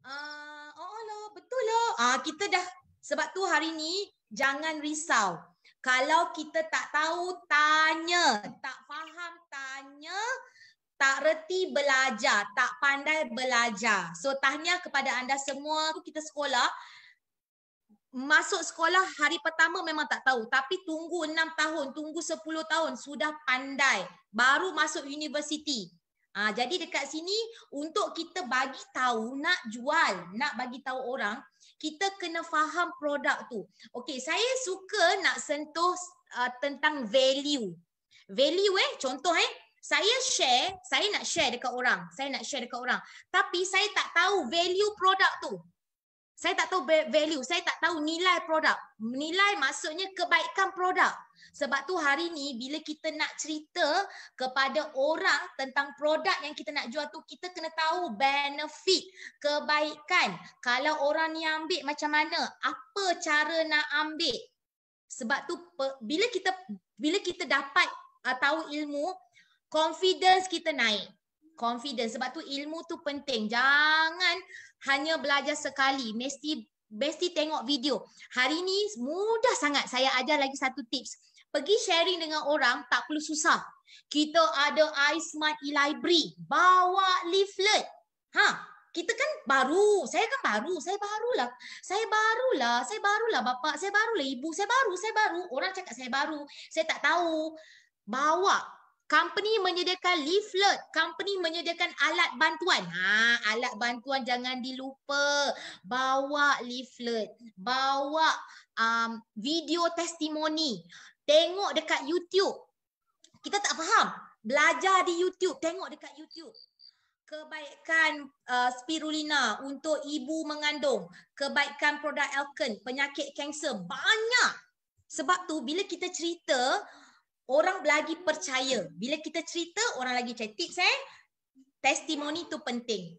Oh lah, betul lah. Kita dah, sebab tu hari ni jangan risau. Kalau kita tak tahu, tanya. Tak faham, tanya. Tak reti, belajar. Tak pandai, belajar. So, tahniah kepada anda semua. Kita sekolah, masuk sekolah hari pertama memang tak tahu. Tapi tunggu 6 tahun, tunggu 10 tahun, sudah pandai. Baru masuk universiti. Jadi dekat sini untuk kita bagi tahu, nak jual, nak bagi tahu orang, kita kena faham produk tu. Okey, saya suka nak sentuh tentang value. Value contoh saya nak share dekat orang. Tapi saya tak tahu value produk tu. Saya tak tahu value, saya tak tahu nilai produk. Nilai maksudnya kebaikan produk. Sebab tu hari ni bila kita nak cerita kepada orang tentang produk yang kita nak jual tu, kita kena tahu benefit, kebaikan. Kalau orang ni ambil macam mana, apa cara nak ambil. Sebab tu bila kita dapat tahu ilmu, confidence kita naik. Confidence. Sebab tu ilmu tu penting. Jangan hanya belajar sekali. Mesti tengok video. Hari ni mudah sangat. Saya ajar lagi satu tips. Pergi sharing dengan orang, tak perlu susah. Kita ada iSmart e-library. Bawa leaflet. Kita kan baru. Saya kan baru. Saya barulah bapa. Saya barulah ibu. Saya baru. Orang cakap saya baru. Saya tak tahu. Bawa. Company menyediakan leaflet, company menyediakan alat bantuan. Alat bantuan jangan dilupa. Bawa leaflet, bawa video testimoni. Tengok dekat YouTube. Kita tak faham, belajar di YouTube, tengok dekat YouTube. Kebaikan spirulina untuk ibu mengandung, kebaikan produk Alken, penyakit kanser, banyak. Sebab tu bila kita cerita, orang lagi percaya. Bila kita cerita, orang lagi percaya. Tips testimoni tu penting.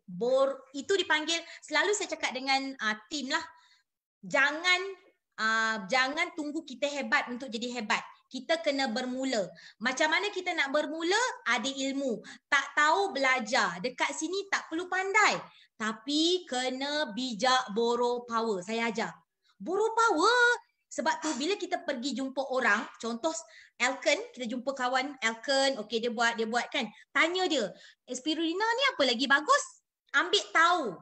Itu dipanggil, selalu saya cakap dengan tim lah, jangan tunggu kita hebat untuk jadi hebat. Kita kena bermula. Macam mana kita nak bermula? Ada ilmu. Tak tahu, belajar. Dekat sini tak perlu pandai. Tapi kena bijak, borrow power. Saya ajar. Borrow power. Sebab tu bila kita pergi jumpa orang, contoh Alken, kita jumpa kawan Alken, okey dia buat kan. Tanya dia, spirulina ni apa lagi bagus? Ambil tahu.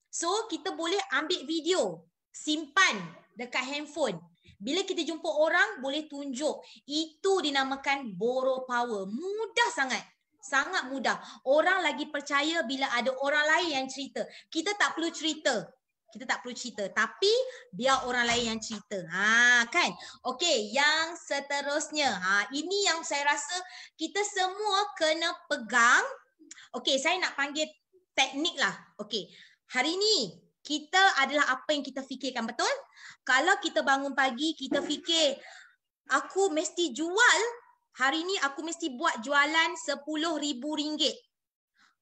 So kita boleh ambil video, simpan dekat handphone. Bila kita jumpa orang, boleh tunjuk. Itu dinamakan borrow power. Mudah sangat. Sangat mudah. Orang lagi percaya bila ada orang lain yang cerita. Kita tak perlu cerita. Tapi biar orang lain yang cerita. Kan? Okey, yang seterusnya. Ini yang saya rasa kita semua kena pegang. Okey, saya nak panggil teknik lah. Okey, hari ni kita adalah apa yang kita fikirkan, betul? Kalau kita bangun pagi, kita fikir, aku mesti jual, hari ni aku mesti buat jualan RM10,000.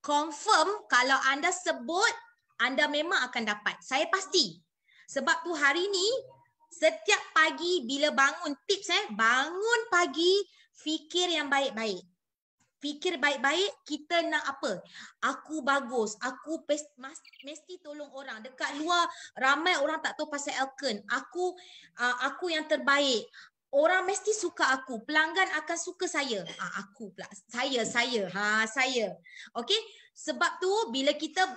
Confirm kalau anda sebut, anda memang akan dapat. Saya pasti. Sebab tu hari ni, setiap pagi bila bangun, tips bangun pagi, fikir yang baik-baik. Fikir baik-baik, kita nak apa? Aku bagus, aku mesti tolong orang. Dekat luar, ramai orang tak tahu pasal Alken. Aku yang terbaik. Orang mesti suka aku. Pelanggan akan suka saya. Aku pula. Saya. Saya. Okey? Sebab tu, bila kita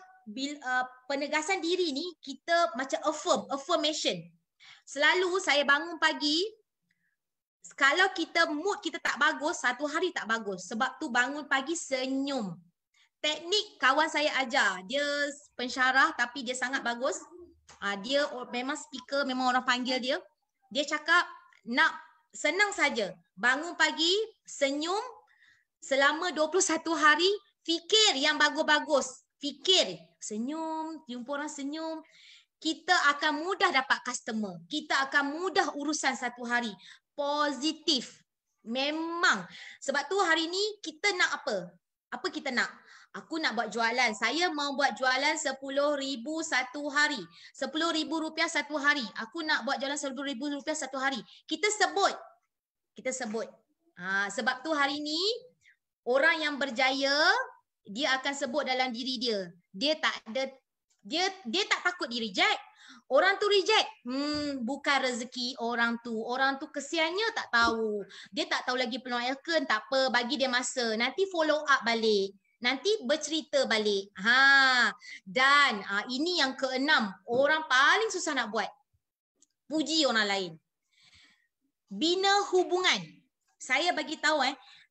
penegasan diri ni, kita macam affirmation. Selalu saya bangun pagi, kalau kita mood kita tak bagus, satu hari tak bagus. Sebab tu bangun pagi senyum. Teknik kawan saya ajar. Dia pensyarah tapi dia sangat bagus. Dia memang speaker, memang orang panggil dia. Dia cakap nak senang saja. Bangun pagi, senyum. Selama 21 hari, fikir yang bagus-bagus. Fikir, senyum, jumpa orang senyum. Kita akan mudah dapat customer. Kita akan mudah urusan satu hari. Positif. Memang. Sebab tu hari ni kita nak apa? Apa kita nak? Aku nak buat jualan. Saya mau buat jualan RM10,000 satu hari. RM10,000 satu hari. Aku nak buat jualan RM10,000 satu hari. Kita sebut. Sebab tu hari ni orang yang berjaya, dia akan sebut dalam diri dia. Dia tak ada Dia tak takut di reject. Orang tu reject. Bukan rezeki orang tu. Orang tu kesiannya tak tahu. Dia tak tahu lagi peluang Elken, tak apa, bagi dia masa. Nanti follow up balik. Nanti bercerita balik. Dan ini yang keenam, orang paling susah nak buat. Puji orang lain. Bina hubungan. Saya bagi tahu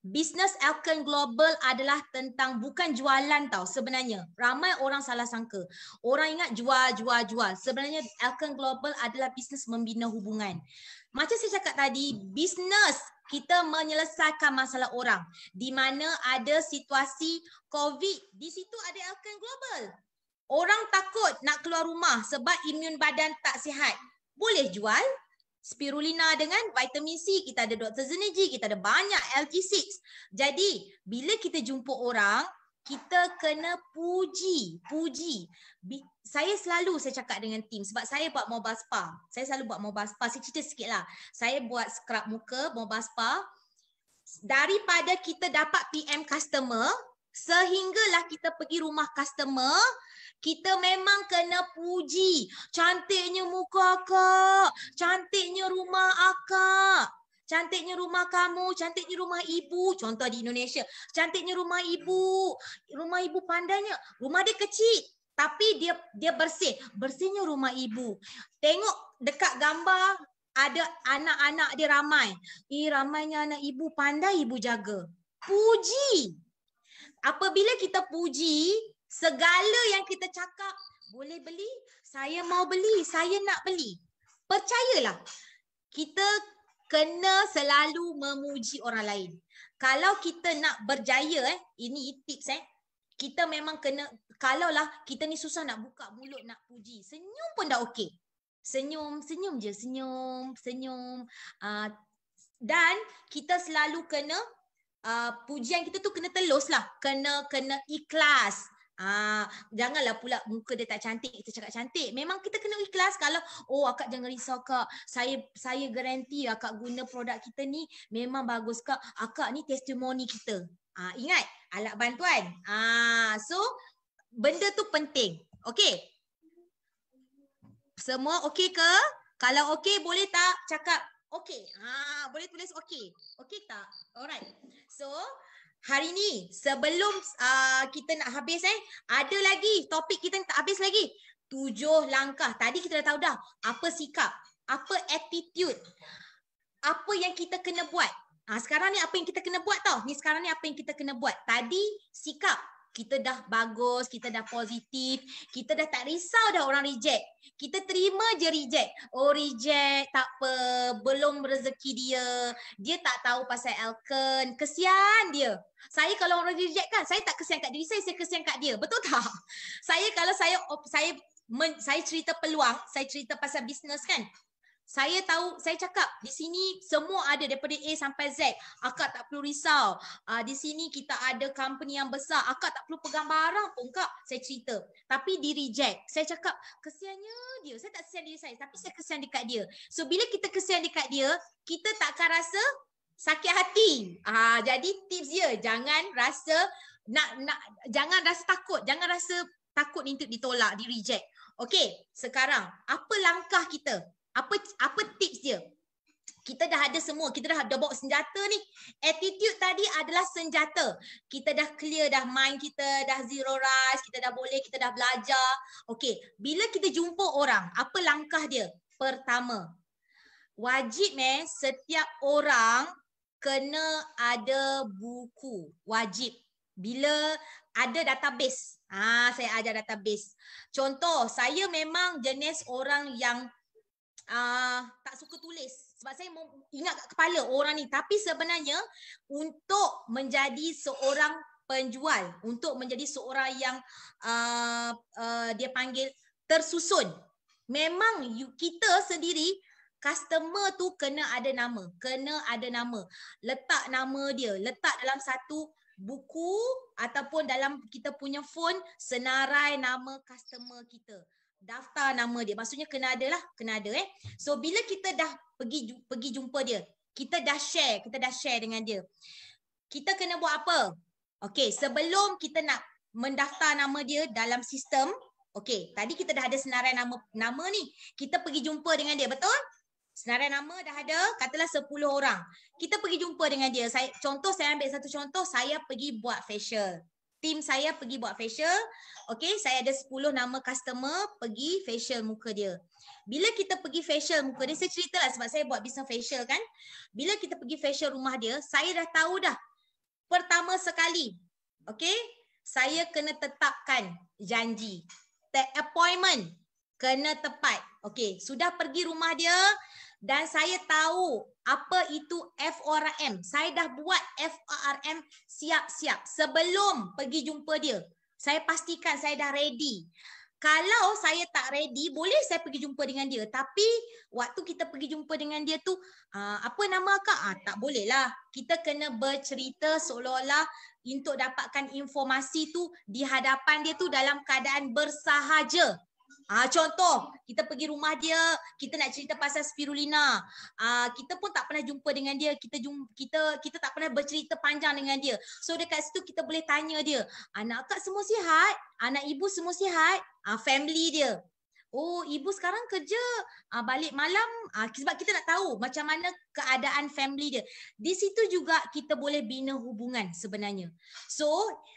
Bisnes Elken Global adalah tentang bukan jualan tau sebenarnya. Ramai orang salah sangka. Orang ingat jual. Sebenarnya Elken Global adalah bisnes membina hubungan. Macam saya cakap tadi, bisnes kita menyelesaikan masalah orang. Di mana ada situasi COVID, di situ ada Elken Global. Orang takut nak keluar rumah sebab imun badan tak sihat. Boleh jual spirulina dengan vitamin C, kita ada Dr. Zenergy, kita ada banyak LG6. Jadi, bila kita jumpa orang, kita kena puji. Saya cakap dengan tim sebab saya buat mobile spa. Saya selalu buat mobile spa. Saya cerita sikit lah. Saya buat scrub muka, mobile spa. Daripada kita dapat PM customer, sehinggalah kita pergi rumah customer, kita memang kena puji. Cantiknya muka akak. Cantiknya rumah akak. Cantiknya rumah kamu. Cantiknya rumah ibu. Contoh di Indonesia. Cantiknya rumah ibu. Rumah ibu pandainya. Rumah dia kecil. Tapi dia bersih. Bersihnya rumah ibu. Tengok dekat gambar. Ada anak-anak dia ramai. Ramainya anak ibu. Pandai ibu jaga. Puji. Apabila kita puji, segala yang kita cakap, boleh beli, saya mau beli, saya nak beli. Percayalah, kita kena selalu memuji orang lain. Kalau kita nak berjaya, ini tips kita memang kena, kalaulah kita ni susah nak buka mulut nak puji, senyum pun dah okey. Senyum je, senyum. Dan kita selalu kena, pujian kita tu kena telus lah, kena ikhlas. Janganlah pula muka dia tak cantik, kita cakap cantik. Memang kita kena ikhlas. Kalau akak jangan risau kak, saya garanti akak guna produk kita ni memang bagus kak. Akak ni testimoni kita. Ingat alat bantuan. So benda tu penting. Okey. Semua okey ke? Kalau okey boleh tak cakap okey. Boleh tulis okey. Okey tak? Alright. So hari ni sebelum kita nak habis ada lagi topik kita tak habis lagi. 7 langkah. Tadi kita dah tahu dah apa sikap, apa attitude, apa yang kita kena buat. Sekarang ni apa yang kita kena buat tau. Sekarang ni apa yang kita kena buat. Tadi sikap. Kita dah bagus, kita dah positif, kita dah tak risau dah orang reject. Kita terima je reject. Reject, tak apa, belum rezeki dia. Dia tak tahu pasal Elken, kesian dia. Saya kalau orang reject kan, saya tak kesian kat diri saya kesian kat dia. Betul tak? Kalau saya cerita peluang, saya cerita pasal bisnes kan. Saya tahu, saya cakap di sini semua ada daripada A sampai Z. Akak tak perlu risau. Di sini kita ada company yang besar. Akak tak perlu pegang barang pun kak. Saya cerita. Tapi di reject. Saya cakap kesiannya dia. Saya tak kesian diri saya. Tapi saya kesian dekat dia. So bila kita kesian dekat dia, kita tak akan rasa sakit hati. Jadi tips dia. Jangan rasa jangan rasa takut. Jangan rasa takut untuk ditolak, di reject. Okey, sekarang apa langkah kita? Apa tips dia? Kita dah ada semua, kita dah bawa senjata ni. Attitude tadi adalah senjata. Kita dah clear dah mind kita, dah zero rush, kita dah boleh, kita dah belajar. Okey, bila kita jumpa orang, apa langkah dia? Pertama, wajib setiap orang kena ada buku. Wajib. Bila ada database. Saya ajar database. Contoh, saya memang jenis orang yang tak suka tulis sebab saya ingat kat kepala orang ni. Tapi sebenarnya untuk menjadi seorang penjual, untuk menjadi seorang yang dia panggil tersusun, memang kita sendiri, customer tu kena ada nama. Letak nama dia, letak dalam satu buku ataupun dalam kita punya phone, senarai nama customer kita. Daftar nama dia. Maksudnya kena ada lah. So bila kita dah pergi jumpa dia, kita dah share dengan dia. Kita kena buat apa? Okey, sebelum kita nak mendaftar nama dia dalam sistem, Okey, tadi kita dah ada senarai nama ni. Kita pergi jumpa dengan dia, betul? Senarai nama dah ada, katalah 10 orang. Kita pergi jumpa dengan dia. Saya ambil satu contoh, saya pergi buat facial. Tim saya pergi buat facial. Okey, saya ada 10 nama customer pergi facial muka dia. Bila kita pergi facial muka dia, saya ceritalah sebab saya buat business facial kan. Bila kita pergi facial rumah dia, saya dah tahu dah. Pertama sekali, okey, saya kena tetapkan janji. Appointment kena tepat. Okey, sudah pergi rumah dia dan saya tahu apa itu FORM. Saya dah buat FORM siap-siap sebelum pergi jumpa dia. Saya pastikan saya dah ready. Kalau saya tak ready, boleh saya pergi jumpa dengan dia. Tapi waktu kita pergi jumpa dengan dia tu, apa nama akak? Tak boleh lah. Kita kena bercerita seolah-olah untuk dapatkan informasi tu di hadapan dia tu dalam keadaan bersahaja. Contoh, kita pergi rumah dia, kita nak cerita pasal spirulina. Kita pun tak pernah jumpa dengan dia, kita tak pernah bercerita panjang dengan dia. So dekat situ kita boleh tanya dia, anak akak semua sihat? Anak ibu semua sihat? Family dia. Oh, ibu sekarang kerja balik malam, sebab kita nak tahu macam mana keadaan family dia. Di situ juga kita boleh bina hubungan sebenarnya. So,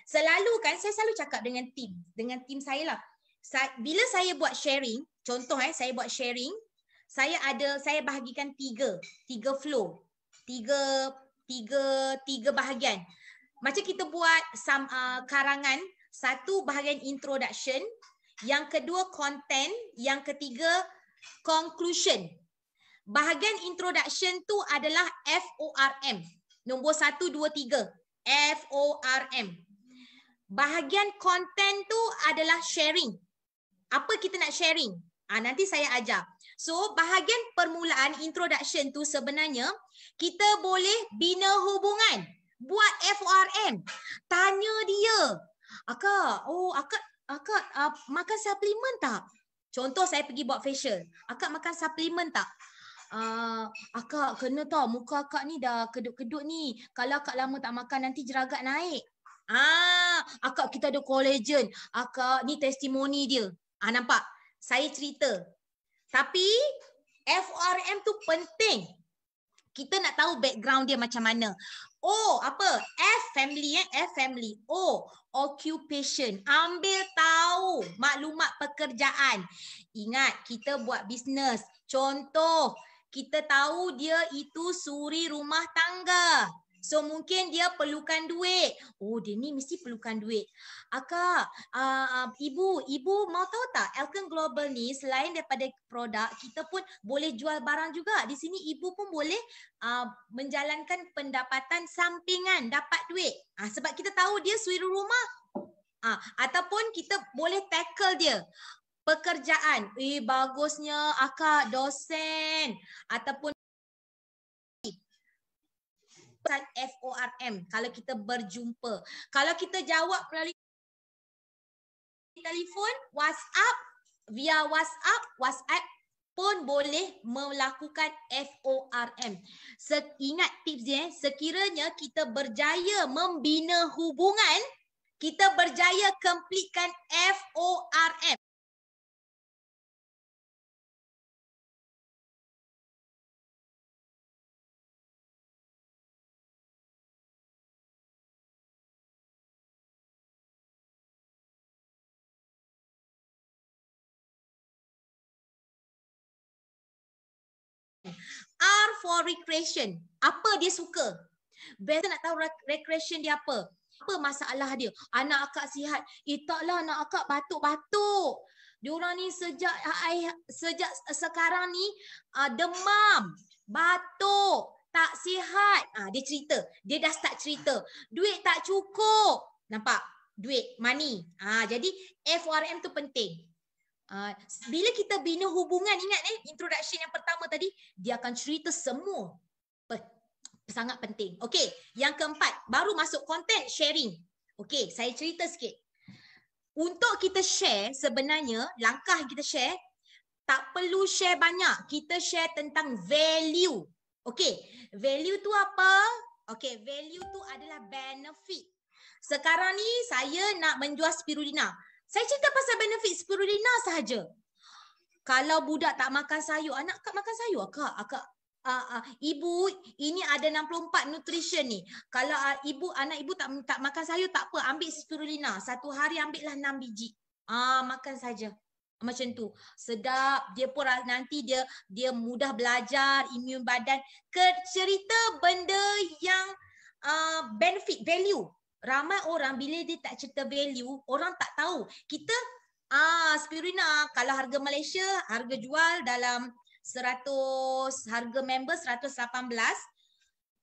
selalu kan saya selalu cakap dengan tim saya lah. Bila saya buat sharing, contoh saya buat sharing, saya bahagikan tiga flow. Tiga bahagian. Macam kita buat karangan, satu bahagian introduction, yang kedua content, yang ketiga conclusion. Bahagian introduction tu adalah FORM. Nombor 1, 2, 3. FORM. Bahagian content tu adalah sharing. Apa kita nak sharing? Nanti saya ajar. So, bahagian permulaan introduction tu sebenarnya kita boleh bina hubungan. Buat FORM. Tanya dia. Akak, akak makan suplemen tak? Contoh saya pergi buat facial. Akak makan suplemen tak? Akak kena tau, muka akak ni dah kedut-kedut ni. Kalau akak lama tak makan nanti jeragat naik. Akak kita ada collagen. Akak ni testimoni dia. Nampak? Saya cerita. Tapi FORM tu penting. Kita nak tahu background dia macam mana. O, apa? F family. O, occupation. Ambil tahu maklumat pekerjaan. Ingat, kita buat bisnes. Contoh, kita tahu dia itu suri rumah tangga. So mungkin dia perlukan duit. Oh, dia ni mesti perlukan duit. Akak, ibu mau tahu tak? Elkan Global ni selain daripada produk, kita pun boleh jual barang juga. Di sini ibu pun boleh menjalankan pendapatan sampingan, dapat duit. Sebab kita tahu dia suri rumah. Ataupun kita boleh tackle dia. Pekerjaan. Bagusnya akak dosen. Ataupun FORM kalau kita berjumpa. Kalau kita jawab melalui telefon, via WhatsApp pun boleh melakukan FORM. Ingat tips dia, sekiranya kita berjaya membina hubungan, kita berjaya completekan FORM. R for recreation. Apa dia suka? Biasa nak tahu recreation dia apa? Apa masalah dia? Anak akak sihat. Taklah anak akak batuk-batuk. Diorang ni sejak sekarang ni demam, batuk, tak sihat. Dia cerita. Dia dah start cerita. Duit tak cukup. Nampak? Duit, money. Jadi FORM tu penting. Bila kita bina hubungan, ingat introduction yang pertama tadi, dia akan cerita semua. Sangat penting. Okey, yang keempat, baru masuk content sharing. Okey, saya cerita sikit. Untuk kita share, sebenarnya langkah kita share, tak perlu share banyak. Kita share tentang value. Okey, value tu apa? Okey, value tu adalah benefit. Sekarang ni saya nak menjual spirulina. Saya cerita pasal benefit spirulina sahaja. Kalau budak tak makan sayur, anak akak makan sayur, akak ibu ini ada 64 nutrition ni. Kalau anak ibu tak makan sayur tak apa, ambil spirulina. Satu hari ambillah 6 biji. Makan saja. Macam tu. Sedap. Dia pun nanti dia mudah belajar, imun badan. Cerita benda yang benefit, value. Ramai orang bila dia tak cerita value, orang tak tahu. Kita spirulina kalau harga Malaysia, harga jual dalam 100, harga member 118,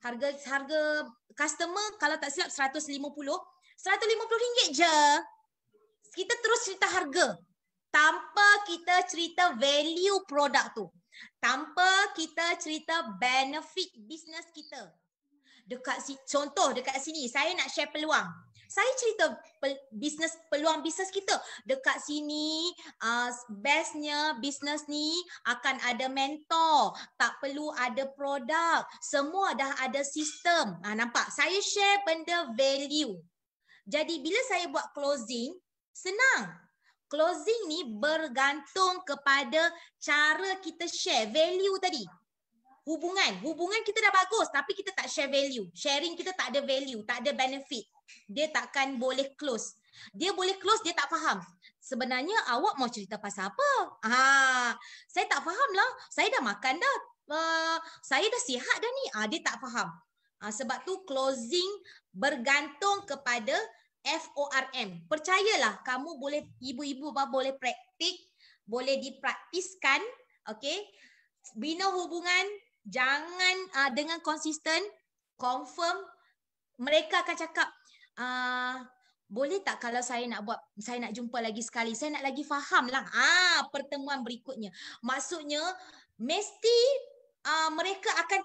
harga customer kalau tak silap 150 ringgit je. Kita terus cerita harga tanpa kita cerita value produk tu, tanpa kita cerita benefit bisnes kita. Contoh dekat sini saya nak share peluang. Saya cerita peluang bisnes kita. Dekat sini bestnya bisnes ni akan ada mentor. Tak perlu ada produk. Semua dah ada sistem. Nampak? Saya share benda value. Jadi bila saya buat closing, senang. Closing ni bergantung kepada cara kita share value tadi. Hubungan kita dah bagus tapi kita tak share value. Sharing kita tak ada value, tak ada benefit. Dia takkan boleh close. Dia boleh close, dia tak faham. Sebenarnya awak mau cerita pasal apa? Saya tak faham lah. Saya dah makan dah. Saya dah sihat dah ni. Dia tak faham. Sebab tu closing bergantung kepada FORM. Percayalah, kamu boleh, ibu-ibu boleh praktik, boleh dipraktiskan. Okay? Bina hubungan, jangan dengan konsisten, confirm. Mereka akan cakap, boleh tak kalau saya nak jumpa lagi sekali, saya nak lagi faham lah. Pertemuan berikutnya. Maksudnya, mesti mereka akan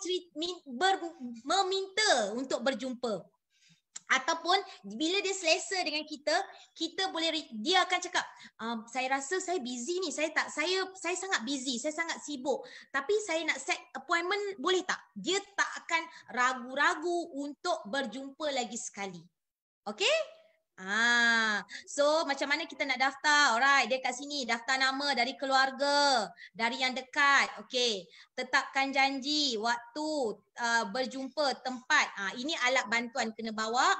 meminta untuk berjumpa. Ataupun bila dia selesa dengan kita boleh, dia akan cakap, saya rasa saya busy ni, saya sangat busy, saya sangat sibuk, tapi saya nak set appointment, boleh tak? Dia tak akan ragu-ragu untuk berjumpa lagi sekali. Okay? So macam mana kita nak daftar? Alright, dia kat sini daftar nama dari keluarga, dari yang dekat. Okay, tetapkan janji, waktu, berjumpa, tempat. Ini alat bantuan kena bawa.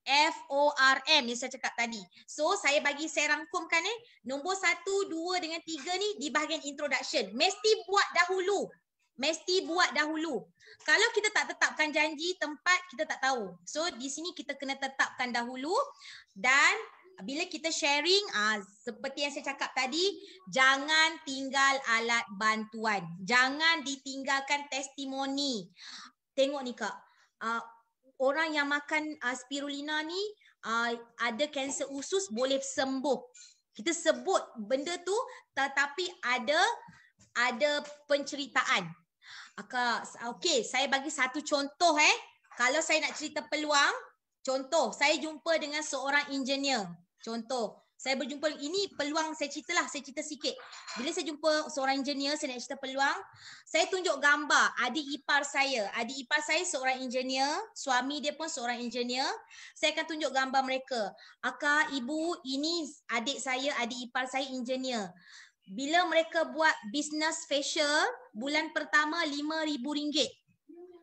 FORM yang saya cakap tadi. So saya rangkumkan nombor 1, 2 dengan 3 ni di bahagian introduction. Mesti buat dahulu. Kalau kita tak tetapkan janji, tempat, kita tak tahu. So di sini kita kena tetapkan dahulu. Dan bila kita sharing, seperti yang saya cakap tadi, jangan tinggal alat bantuan. Jangan ditinggalkan testimoni. Tengok ni Kak, orang yang makan spirulina ni ada kanser usus boleh sembuh. Kita sebut benda tu, tetapi ada penceritaan. Okey, saya bagi satu contoh. Kalau saya nak cerita peluang, contoh, saya jumpa dengan seorang engineer. Contoh, saya berjumpa, ini peluang saya cerita sikit. Bila saya jumpa seorang engineer, saya nak cerita peluang, saya tunjuk gambar adik ipar saya. Adik ipar saya seorang engineer, suami dia pun seorang engineer. Saya akan tunjuk gambar mereka. Akak, ibu, ini adik ipar saya engineer. Bila mereka buat bisnes facial, bulan pertama RM5,000.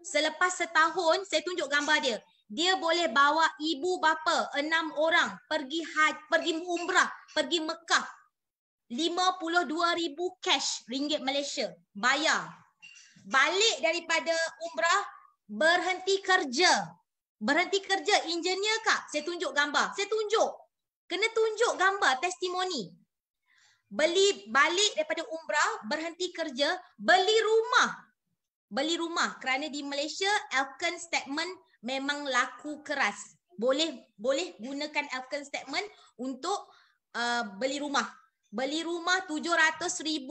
Selepas setahun, saya tunjuk gambar dia. Dia boleh bawa ibu bapa 6 orang pergi umrah, pergi Mekah. 52,000 cash ringgit Malaysia. Bayar. Balik daripada umrah, berhenti kerja. Engineer Kak, saya tunjuk gambar. Kena tunjuk gambar, testimoni. Balik daripada umrah, berhenti kerja, beli rumah kerana di Malaysia Elkon statement memang laku keras. Boleh gunakan Elkon statement untuk beli rumah. Beli rumah 700,000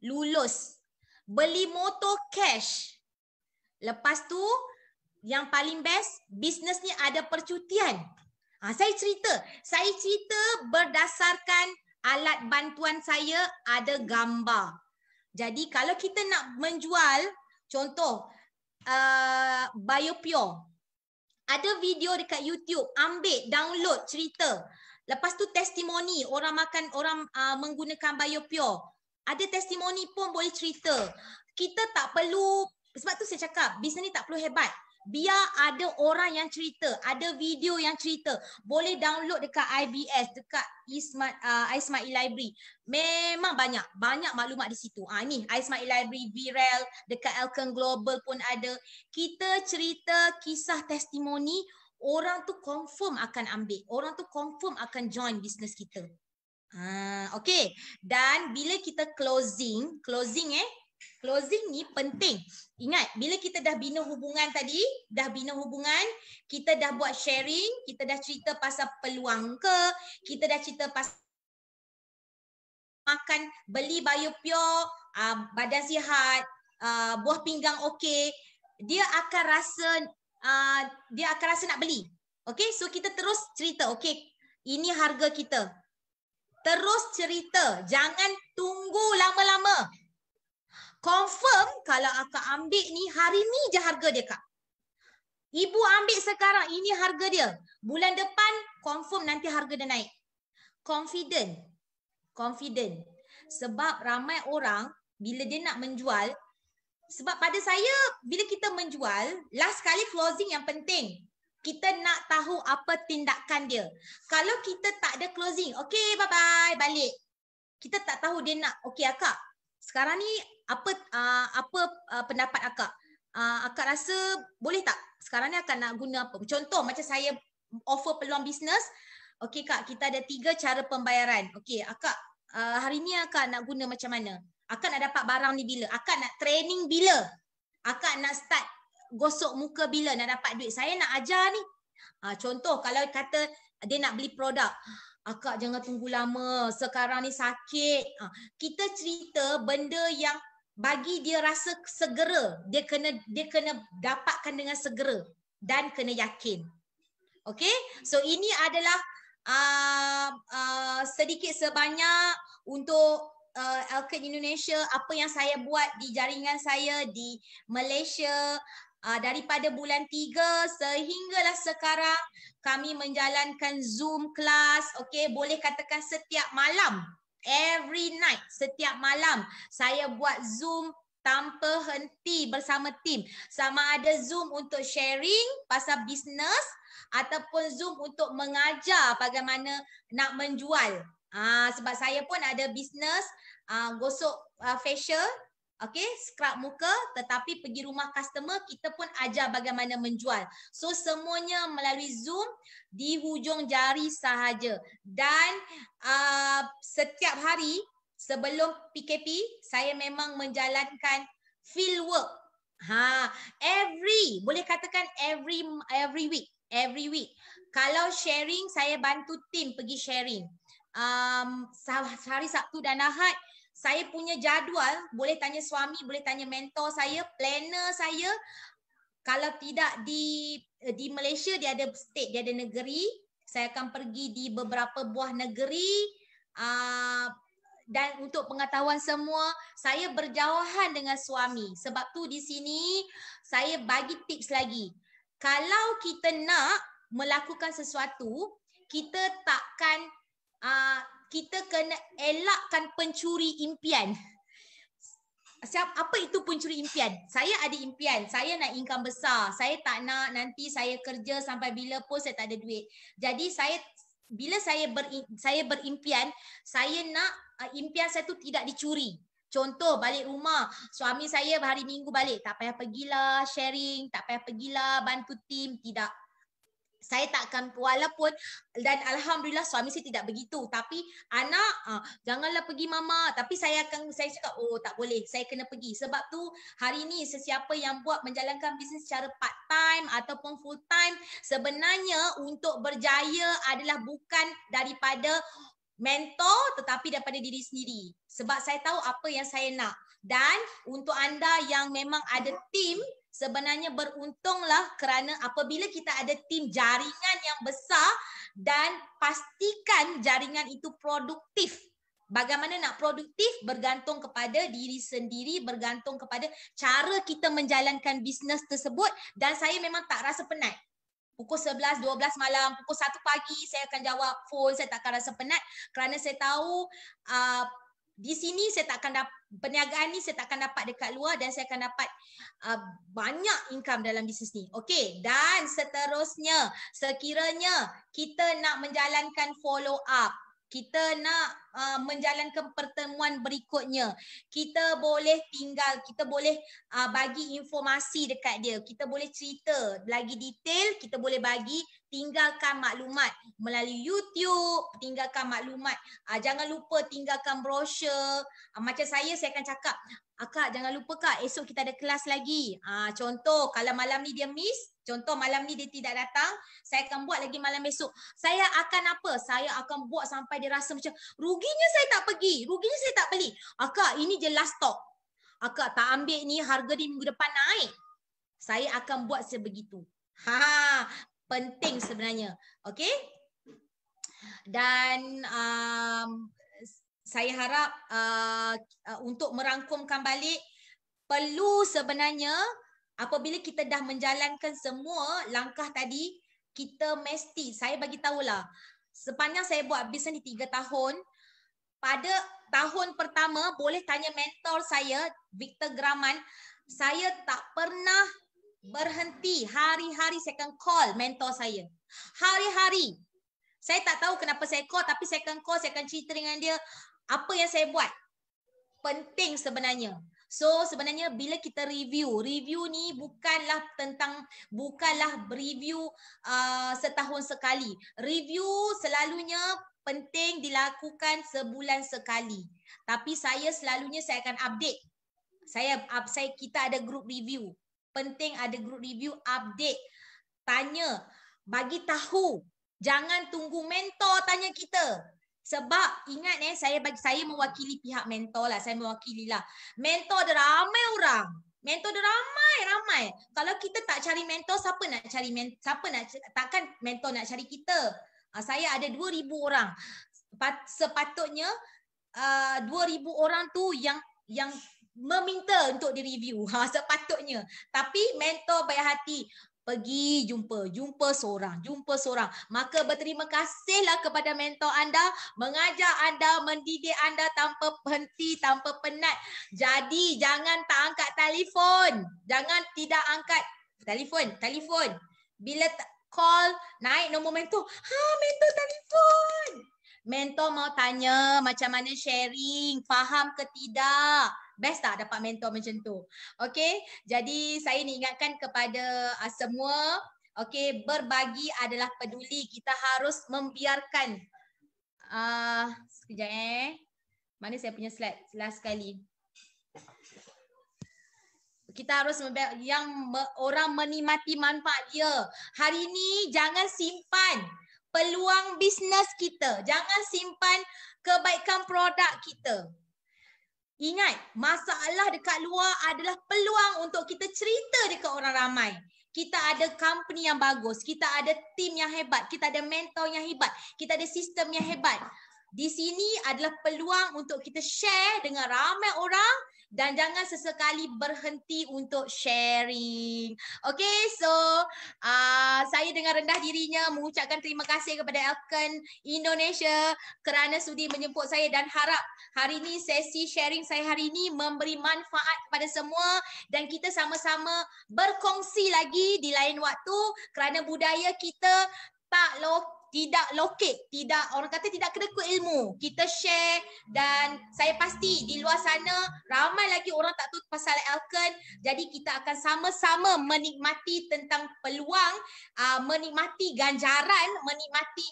lulus. Beli motor cash. Lepas tu yang paling best, bisnes ni ada percutian. Saya cerita berdasarkan alat bantuan saya ada gambar. Jadi kalau kita nak menjual, contoh Biopure, ada video dekat YouTube, ambil, download cerita. Lepas tu testimoni, orang makan, orang menggunakan BioPure. Ada testimoni pun boleh cerita. Kita tak perlu, sebab tu saya cakap, bisnes ni tak perlu hebat. Biar ada orang yang cerita, ada video yang cerita. Boleh download dekat IBS, dekat iSmart e-library. Memang banyak maklumat di situ. Ni iSmart e-library, Viral, dekat Elkan Global pun ada. Kita cerita kisah testimoni, orang tu confirm akan ambil. Orang tu confirm akan join bisnes kita. Okay. Dan bila kita closing ni penting. Ingat, bila kita dah bina hubungan tadi, kita dah buat sharing, kita dah cerita pasal peluang ke, kita dah cerita pasal makan, beli BioPure, badan sihat, buah pinggang okey, dia akan rasa nak beli. Okay, so kita terus cerita, okay, ini harga kita. Terus cerita, jangan tunggu lama-lama. Confirm kalau akak ambil ni, hari ni je harga dia, Kak. Ibu ambil sekarang, ini harga dia. Bulan depan, confirm nanti harga dia naik. Confident. Sebab ramai orang, bila dia nak menjual, sebab pada saya, bila kita menjual, last kali closing yang penting. Kita nak tahu apa tindakan dia. Kalau kita tak ada closing, okay, bye-bye, balik. Kita tak tahu dia nak, okay, akak, sekarang ni apa pendapat akak? Akak rasa boleh tak? Sekarang ni akak nak guna apa? Contoh macam saya offer peluang bisnes. Okay, Kak, kita ada 3 cara pembayaran. Okay, akak, hari ni akak nak guna macam mana? Akak nak dapat barang ni bila? Akak nak training bila? Akak nak start gosok muka bila nak dapat duit? Saya nak ajar ni. Contoh kalau kata dia nak beli produk, akak jangan tunggu lama, sekarang ni sakit. Kita cerita benda yang bagi dia rasa segera. Dia kena dapatkan dengan segera dan kena yakin. Okay, so ini adalah sedikit sebanyak untuk Elkan Indonesia, apa yang saya buat di jaringan saya di Malaysia. Daripada bulan 3 sehinggalah sekarang kami menjalankan Zoom kelas. Okay, boleh katakan setiap malam, every night, setiap malam saya buat Zoom tanpa henti bersama tim. Sama ada Zoom untuk sharing pasal bisnes ataupun Zoom untuk mengajar bagaimana nak menjual. Sebab saya pun ada bisnes gosok facial. Okay, scrub muka, tetapi pergi rumah customer, kita pun ajar bagaimana menjual. So, semuanya melalui Zoom di hujung jari sahaja. Dan setiap hari sebelum PKP, saya memang menjalankan field work. Boleh katakan every week. Kalau sharing, saya bantu tim pergi sharing. Hari Sabtu dan Ahad, saya punya jadual, boleh tanya suami, boleh tanya mentor saya, planner saya. Kalau tidak di Malaysia, dia ada state, dia ada negeri. Saya akan pergi di beberapa buah negeri. Dan untuk pengetahuan semua, saya berjauhan dengan suami. Sebab tu di sini, saya bagi tips lagi. Kalau kita nak melakukan sesuatu, kita takkan kita kena elakkan pencuri impian. Apa itu pencuri impian? Saya ada impian, saya nak income besar. Saya tak nak nanti saya kerja sampai bila pun saya tak ada duit. Jadi bila saya berimpian, saya nak impian saya tu tidak dicuri. Contoh balik rumah, suami saya hari Minggu balik, tak payah pergilah sharing, tak payah pergilah bantu tim, tidak. Saya tak akan, walaupun, dan alhamdulillah suami saya tidak begitu, tapi anak janganlah pergi mama, tapi saya cakap oh tak boleh, saya kena pergi. Sebab tu hari ni sesiapa yang buat menjalankan bisnes secara part time ataupun full time, sebenarnya untuk berjaya adalah bukan daripada mentor tetapi daripada diri sendiri. Sebab saya tahu apa yang saya nak. Dan untuk anda yang memang ada tim, sebenarnya beruntunglah kerana apabila kita ada tim jaringan yang besar dan pastikan jaringan itu produktif. Bagaimana nak produktif bergantung kepada diri sendiri, bergantung kepada cara kita menjalankan bisnes tersebut, dan saya memang tak rasa penat. Pukul 11, 12 malam, pukul 1 pagi saya akan jawab phone, saya tak akan rasa penat kerana saya tahu di sini saya tak akan dapat perniagaan ni, saya tak akan dapat dekat luar dan saya akan dapat banyak income dalam bisnes ni. Okey, dan seterusnya sekiranya kita nak menjalankan follow up, kita nak menjalankan pertemuan berikutnya, kita boleh bagi informasi dekat dia, kita boleh cerita lagi detail, kita boleh bagi, tinggalkan maklumat melalui YouTube, tinggalkan maklumat, jangan lupa tinggalkan brosur. Macam saya akan cakap, Kak jangan lupa Kak, esok kita ada kelas lagi. Contoh kalau malam ni dia miss, contoh malam ni dia tidak datang, saya akan buat lagi malam besok. Saya akan apa? Saya akan buat sampai dia rasa macam ruginya saya tak pergi, ruginya saya tak beli. Kak ini je last stop. Kak tak ambil ni, harga di minggu depan naik. Saya akan buat sebegitu. Penting sebenarnya. Okey? Dan saya harap untuk merangkumkan balik, perlu sebenarnya apabila kita dah menjalankan semua langkah tadi, kita mesti, saya bagi tahulah, sepanjang saya buat bisnes ni 3 tahun, pada tahun pertama boleh tanya mentor saya, Victor Graman, saya tak pernah berhenti, hari-hari saya akan call mentor saya. Hari-hari. Saya tak tahu kenapa saya call, tapi saya akan call, saya akan cerita dengan dia apa yang saya buat. Penting sebenarnya. So sebenarnya bila kita review ni bukanlah review setahun sekali. Review selalunya penting dilakukan sebulan sekali. Tapi saya akan update. Kita ada group review. Penting ada group review, update, tanya, bagi tahu. Jangan tunggu mentor tanya kita. Sebab ingat saya mewakili pihak mentor lah, saya mewakili lah. Mentor ada ramai orang. Mentor ada ramai. Kalau kita tak cari mentor, siapa nak cari takkan mentor nak cari kita. Saya ada 2,000 orang. Sepatutnya 2,000 orang tu yang meminta untuk direview. Sepatutnya. Tapi mentor baik hati. Pergi jumpa seorang. Maka berterima kasihlah kepada mentor anda, mengajar anda, mendidik anda tanpa henti, tanpa penat. Jadi jangan tak angkat telefon. Jangan tidak angkat telefon. Bila call, naik nombor mentor. Mentor telefon. Mentor mau tanya macam mana sharing, faham ke tidak? Best tak dapat mentor macam tu? Okey, jadi saya nak ingatkan kepada semua, okey, berbagi adalah peduli. Kita harus membiarkan sekejap mana saya punya slide last sekali. Kita harus orang menikmati manfaat dia. Hari ini jangan simpan peluang bisnes kita. Jangan simpan kebaikan produk kita. Ingat, masalah dekat luar adalah peluang untuk kita cerita dekat orang ramai. Kita ada company yang bagus, kita ada team yang hebat, kita ada mentor yang hebat, kita ada sistem yang hebat. Di sini adalah peluang untuk kita share dengan ramai orang dan jangan sesekali berhenti untuk sharing. Okay, so saya dengan rendah dirinya mengucapkan terima kasih kepada Elken Indonesia kerana sudi menjemput saya dan harap hari ini sesi sharing saya hari ini memberi manfaat kepada semua dan kita sama-sama berkongsi lagi di lain waktu kerana budaya kita tidak orang kata tidak kedekut ilmu. Kita share dan saya pasti di luar sana ramai lagi orang tak tahu pasal Elken. Jadi kita akan sama-sama menikmati tentang peluang, menikmati ganjaran, menikmati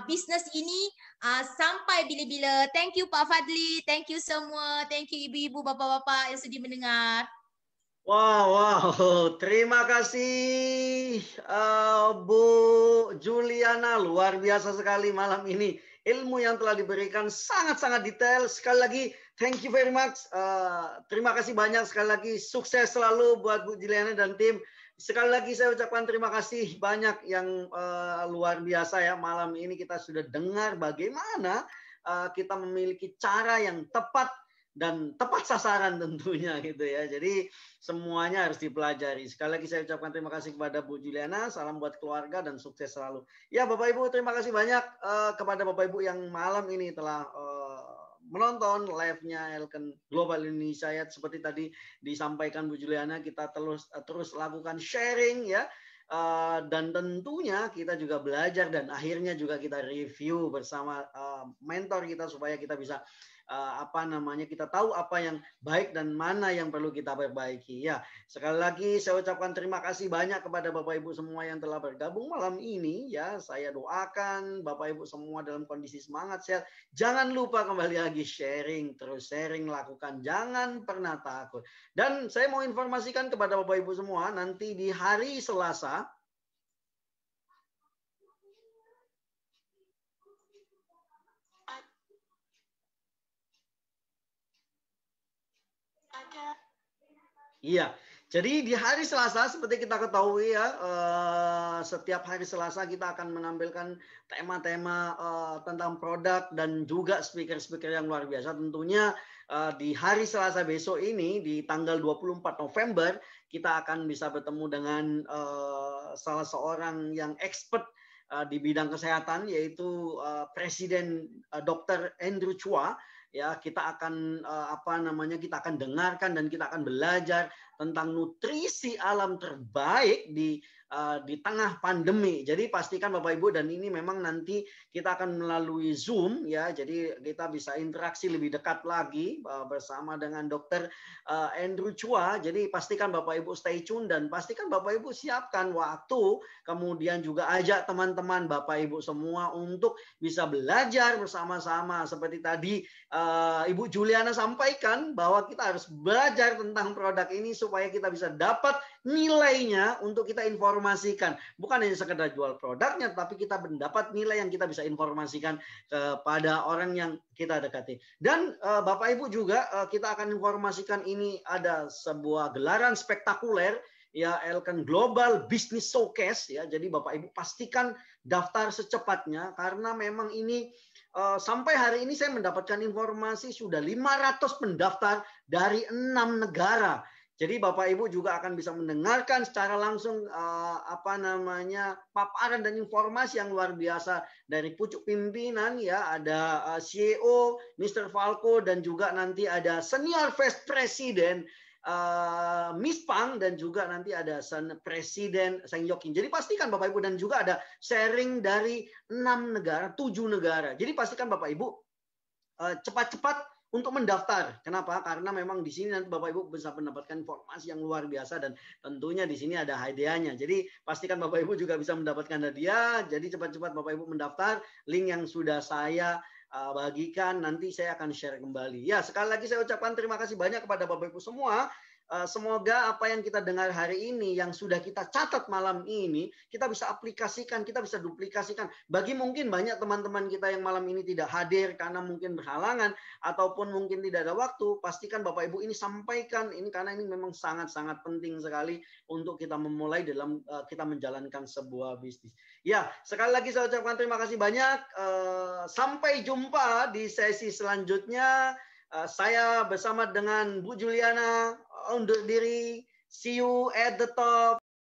bisnes ini sampai bila-bila. Thank you Pak Fadli, thank you semua, thank you ibu-ibu, bapa-bapa yang sudi mendengar. Wow, terima kasih Bu Juliana, luar biasa sekali malam ini. Ilmu yang telah diberikan sangat-sangat detail. Sekali lagi, thank you very much. Terima kasih banyak sekali lagi. Sukses selalu buat Bu Juliana dan tim. Sekali lagi saya ucapkan terima kasih banyak yang luar biasa ya. Malam ini kita sudah dengar bagaimana kita memiliki cara yang tepat dan tepat sasaran tentunya gitu ya. Jadi semuanya harus dipelajari. Sekali lagi saya ucapkan terima kasih kepada Bu Juliana, salam buat keluarga dan sukses selalu. Ya Bapak Ibu, terima kasih banyak kepada Bapak Ibu yang malam ini telah menonton live-nya Elken Global Indonesia ya. Seperti tadi disampaikan Bu Juliana, kita terus lakukan sharing ya. Dan tentunya kita juga belajar dan akhirnya juga kita review bersama mentor kita supaya kita bisa kita tahu apa yang baik dan mana yang perlu kita perbaiki. Ya, sekali lagi saya ucapkan terima kasih banyak kepada Bapak Ibu semua yang telah bergabung malam ini. Ya, saya doakan Bapak Ibu semua dalam kondisi semangat sehat. Jangan lupa kembali lagi sharing, terus sharing lakukan, jangan pernah takut. Dan saya mau informasikan kepada Bapak Ibu semua nanti di hari Selasa. Iya, jadi di hari Selasa seperti kita ketahui ya, setiap hari Selasa kita akan menampilkan tema-tema tentang produk dan juga speaker-speaker yang luar biasa. Tentunya di hari Selasa besok ini di tanggal 24 November kita akan bisa bertemu dengan salah seorang yang expert di bidang kesehatan yaitu Presiden Dr. Andrew Chua. Ya, kita akan kita akan dengarkan dan kita akan belajar tentang nutrisi alam terbaik di tengah pandemi. Jadi pastikan Bapak Ibu, dan ini memang nanti kita akan melalui Zoom ya. Jadi kita bisa interaksi lebih dekat lagi bersama dengan Dr. Andrew Chua. Jadi pastikan Bapak Ibu stay tune dan pastikan Bapak Ibu siapkan waktu, kemudian juga ajak teman-teman Bapak Ibu semua untuk bisa belajar bersama-sama seperti tadi Ibu Juliana sampaikan bahwa kita harus belajar tentang produk ini supaya kita bisa dapat nilainya untuk kita informasikan. Bukan hanya sekedar jual produknya, tapi kita mendapat nilai yang kita bisa informasikan kepada orang yang kita dekati. Dan Bapak Ibu juga kita akan informasikan ini ada sebuah gelaran spektakuler ya, Elken Global Business Showcase ya. Jadi Bapak Ibu pastikan daftar secepatnya karena memang ini sampai hari ini saya mendapatkan informasi sudah 500 pendaftar dari 6 negara. Jadi Bapak Ibu juga akan bisa mendengarkan secara langsung paparan dan informasi yang luar biasa dari pucuk pimpinan ya, ada CEO Mr. Falco dan juga nanti ada Senior Vice President Miss Pang dan juga nanti ada Presiden Seng Yokin. Jadi pastikan Bapak Ibu, dan juga ada sharing dari 6 negara, 7 negara. Jadi pastikan Bapak Ibu cepat-cepat untuk mendaftar. Kenapa? Karena memang di sini nanti Bapak Ibu bisa mendapatkan informasi yang luar biasa dan tentunya di sini ada hadiahnya. Jadi pastikan Bapak Ibu juga bisa mendapatkan hadiah. Jadi cepat-cepat Bapak Ibu mendaftar. Link yang sudah saya bagikan nanti saya akan share kembali. Ya, sekali lagi saya ucapkan terima kasih banyak kepada Bapak Ibu semua. Semoga apa yang kita dengar hari ini, yang sudah kita catat malam ini, kita bisa aplikasikan, kita bisa duplikasikan. Bagi mungkin banyak teman-teman kita yang malam ini tidak hadir karena mungkin berhalangan, ataupun mungkin tidak ada waktu, pastikan Bapak Ibu ini sampaikan, ini karena ini memang sangat-sangat penting sekali untuk kita memulai dalam kita menjalankan sebuah bisnis. Ya, sekali lagi saya ucapkan terima kasih banyak. Sampai jumpa di sesi selanjutnya. Saya bersama dengan Bu Juliana undur diri. See you at the top.